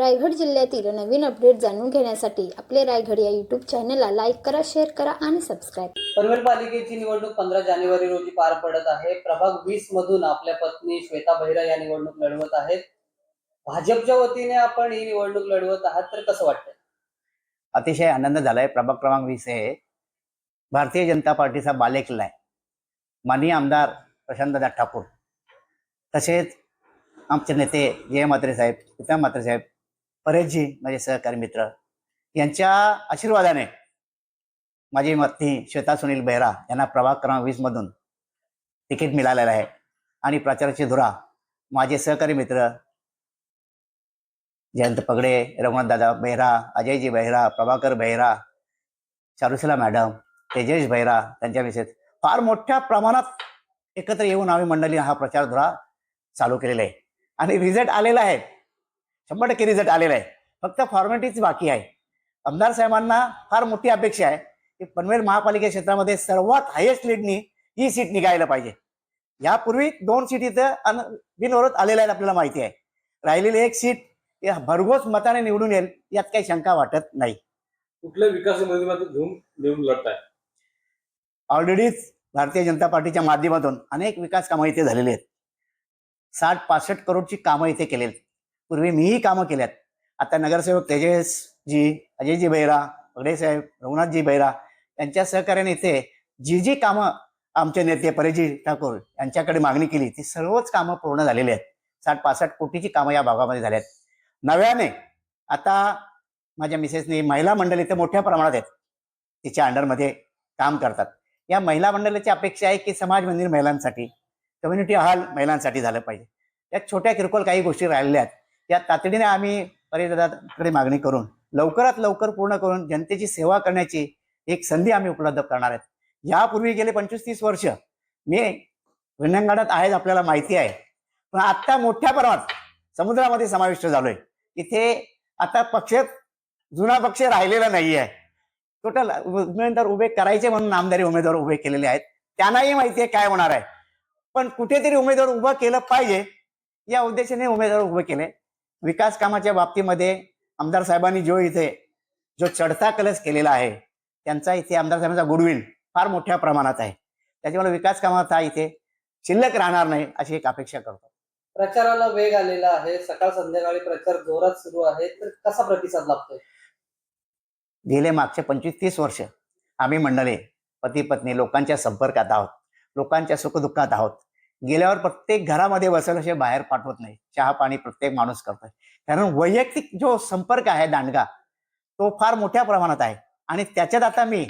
रायगड जिल्ह्यातील नवीन अपडेट जाणून घेण्यासाठी आपले रायगड या यूट्यूब चॅनलला लाईक करा, शेअर करा आणि सबस्क्राईब. पनवेल पालिकेची निवडणूक 15 जानेवारी रोजी पार पडत आहे. प्रभाग 20 मधून आपल्या पत्नी श्वेता बहिरा या निवडणूक लढवत आहेत. भाजपच्या वतीने आपण ही निवडणूक लढवत आहात, तर कसं वाटतं? अतिशय आनंद झालाय. प्रभाग क्रमांक 20 हे भारतीय जनता पार्टीचा बालेकिल्ला आहे. माननीय आमदार प्रशांतदादा ठाकूर, तसेच आमचे नेते जय म्हात्रे साहेब, प्रीतम म्हात्रे साहेब, परेशजी माझे सहकारी मित्र यांच्या आशीर्वादाने माझी पत्नी श्वेता सुनील बेहरा यांना प्रभाग क्रमांक 20 मधून तिकीट मिळालेलं आहे. आणि प्रचाराची धुरा माझे सहकारी मित्र जयंत पगडे, रघुनाथदादा बेहरा, अजयजी बेहरा, प्रभाकर बेहरा, चारुशिला मॅडम, तेजस बेहरा त्यांच्या विषयी फार मोठ्या प्रमाणात एकत्र येऊन आम्ही मंडळी हा प्रचार धुरा चालू केलेला आहे. आणि रिझल्ट आलेला आहे, 100% रिझल्ट आलेला आहे. फक्त फॉर्मॅलिटीच बाकी आहे. आमदार साहेबांना फार मोठी अपेक्षा आहे की पनवेल महापालिका क्षेत्रामध्ये सर्वात हायेस्ट लीडनी ही सीट निघायला पाहिजे. यापूर्वी 2 सीट इथं बिनविरोध आलेल्या आहेत, आपल्याला माहिती आहे. राहिलेली 1 सीट भरघोस मताने निवडून येईल यात काही शंका वाटत नाही. कुठल्या विकास मोहिमेतून घेऊन देऊन लढताय? ऑलरेडीच भारतीय जनता पार्टीच्या माध्यमातून अनेक विकास कामं इथे झालेली आहेत. 60-65 करोडची कामं इथे केलेली आहेत. पूर्वी मीही कामं केल्यात. आता नगरसेवक तेजसजी, अजयजी बेहरा, पगडे साहेब, रघुनाथजी बेहरा यांच्या सहकार्याने इथे जी कामं आमचे नेते परेशजी ठाकूर यांच्याकडे मागणी केली ती सर्वच कामं पूर्ण झालेली आहेत. 60-65 कोटीची कामं या भागामध्ये झाली आहेत. नव्याने आता माझ्या मिसेसने महिला मंडळ इथे मोठ्या प्रमाणात आहेत, तिच्या अंडरमध्ये काम करतात. या महिला मंडळाची अपेक्षा आहे की समाज मंदिर महिलांसाठी, कम्युनिटी हॉल महिलांसाठी झालं पाहिजे. या छोट्या किरकोळ काही गोष्टी राहिलेल्या आहेत, या तातडीने आम्ही परिदादाकडे मागणी करून लवकरात लवकर पूर्ण करून जनतेची सेवा करण्याची एक संधी आम्ही उपलब्ध करणार आहेत. यापूर्वी गेले 25-30 वर्ष मी विनंगणात आहे, आपल्याला माहिती आहे. पण आता मोठ्या प्रमाणात समुद्रामध्ये समाविष्ट झालोय. इथे आता जुना पक्ष राहिलेला नाही आहे. टोटल उमेदवार उभे करायचे म्हणून आमदारी उमेदवार उभे केलेले आहेत. त्यांनाही माहिती आहे काय होणार आहे, पण कुठेतरी उमेदवार उभं केलं पाहिजे या उद्देशाने उमेदवार उभे केले. विकास कामाच्या बाबतीमध्ये आमदार साहेबांनी जो चढता कलश केलेला आहे त्यांचा इथे आमदार साहेबांचा गुडविल फार मोठ्या प्रमाणात आहे. त्याच्यामुळे विकास कामाचा इथे शिल्लक राहणार नाही अशी एक अपेक्षा करतो. प्रचाराला वेग आलेला आहे. सकाळ संध्याकाळी प्रचार जोरात सुरू आहे, तर कसा प्रतिसाद लाभतोय? गेले मागचे 25-30 वर्ष आम्ही मंडळी पती पत्नी लोकांच्या संपर्कात आहोत, लोकांच्या सुखदुःखात आहोत. गेल्यावर प्रत्येक घरामध्ये बसवलं असे बाहेर पाठवत नाही, चहा पाणी प्रत्येक माणूस करतोय. कारण वैयक्तिक जो संपर्क आहे दांडगा तो फार मोठ्या प्रमाणात आहे. आणि त्याच्यात आता मी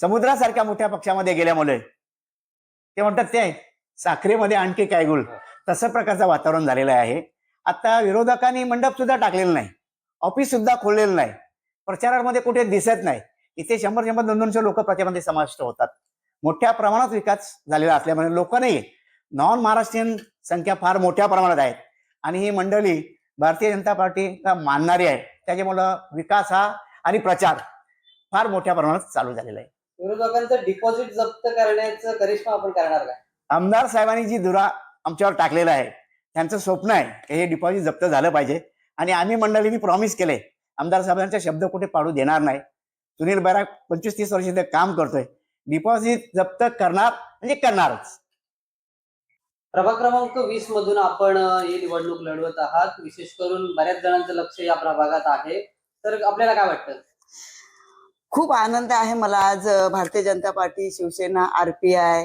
समुद्रासारख्या मोठ्या पक्षामध्ये गेल्यामुळे ते म्हणतात ते साखरेमध्ये आणखी काय गुळ, तसं प्रकारचं वातावरण झालेलं आहे. आता विरोधकांनी मंडप सुद्धा टाकलेलं नाही, ऑफिस सुद्धा खोललेलं नाही, प्रचारामध्ये कुठे दिसत नाही. इथे 100-200 लोक प्रचारामध्ये समाविष्ट होतात. मोठ्या प्रमाणात विकास झालेला असल्यामुळे लोकांनी नॉन महाराष्ट्रीयन संख्या फार मोठ्या प्रमाणात आहेत. आणि ही मंडळी भारतीय जनता पार्टीला मानणारी आहे. त्याच्यामुळं विकास हा आणि प्रचार फार मोठ्या प्रमाणात चालू झालेला आहे. विरोधकांचं डिपॉझिट जप्त करण्याचं करिश्मा आपण करणार का? आमदार साहेबांनी जी धुरा आमच्यावर टाकलेला आहे त्यांचं स्वप्न आहे की हे डिपॉझिट जप्त झालं पाहिजे. आणि आम्ही मंडळींनी प्रॉमिस केले आमदार साहेबांचा शब्द कुठे पाडू देणार नाही. सुनील बेहरा 25-30 वर्ष इथे काम करतोय, डिपॉझिट जप्त करणार म्हणजे करणारच. प्रभाग क्रमांक 20 मधून आपण ही निवडणूक लढवत आहात. विशेष करून बऱ्याच जणांचं लक्ष या प्रभागात आहे, तर आपल्याला काय वाटतं? खूप आनंद आहे मला. आज भारतीय जनता पार्टी, शिवसेना, RPI,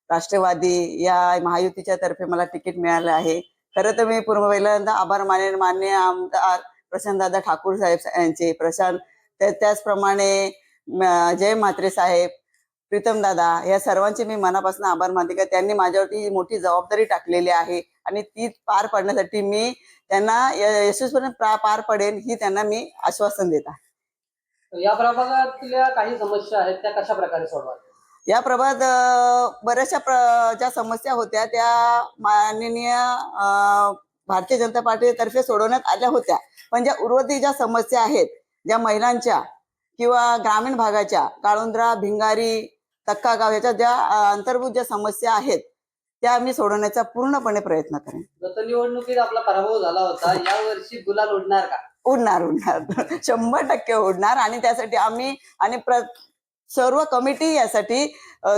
राष्ट्रवादी या महायुतीच्या तर्फे मला तिकीट मिळालं आहे. खरं तर मी पहिल्यांदा आभार मानेन माननीय आमदार प्रशांतदादा ठाकूर साहेब यांचे, त्याचप्रमाणे जय म्हात्रे साहेब, प्रीतम दादा या सर्वांचे मी मनापासून आभार मानते का त्यांनी माझ्यावरती मोठी जबाबदारी टाकलेली आहे आणि ती पार पाडण्यासाठी मी त्यांना यशस्वीपणे पार पडेल ही त्यांना मी आश्वासन देत आहे. या प्रभागातल्या काही समस्या आहेत त्या कशा प्रकारे सोडवाल? या प्रभागात बऱ्याचशा ज्या समस्या होत्या त्या माननीय भारतीय जनता पार्टीतर्फे सोडवण्यात आल्या होत्या. पण ज्या उर्वरित ज्या समस्या आहेत, ज्या महिलांच्या किंवा ग्रामीण भागाच्या काळुंद्रा, भिंगारी, तक्का गाव याच्या ज्या अंतर्भूत ज्या समस्या आहेत त्या आम्ही सोडवण्याचा पूर्णपणे प्रयत्न करेन. गत निवडणुकीत आपला पराभव झाला होता, यावर्षी गुलाल उडणार का? उडणार उडणार 100% उडणार. आणि त्यासाठी आम्ही आणि सर्व कमिटी यासाठी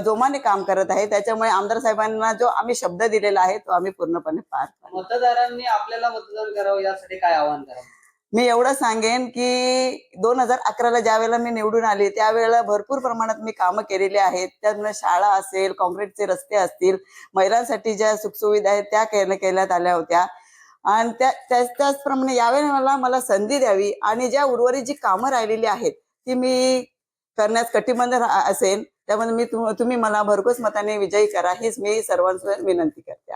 जोमाने काम करत आहे. त्याच्यामुळे आमदार साहेबांना जो आम्ही शब्द दिलेला आहे तो आम्ही पूर्णपणे पार पाडू. मतदारांनी आपल्याला मतदान करावं यासाठी काय आवाहन करावं? मी एवढं सांगेन की 2011ला ज्या वेळेला मी निवडून आले त्यावेळेला भरपूर प्रमाणात मी कामं केलेली आहेत. त्यामुळे शाळा असेल, काँक्रीटचे रस्ते असतील, महिलांसाठी ज्या सुखसुविधा आहेत त्या केल्यात आल्या होत्या. आणि त्याचप्रमाणे यावेळेला मला संधी द्यावी आणि ज्या उर्वरित जी कामं राहिलेली आहेत ती मी करण्यास कटिबद्ध असेल. त्यामुळे तुम्ही मला भरघोस मताने विजयी करा हीच मी सर्वांना विनंती करते.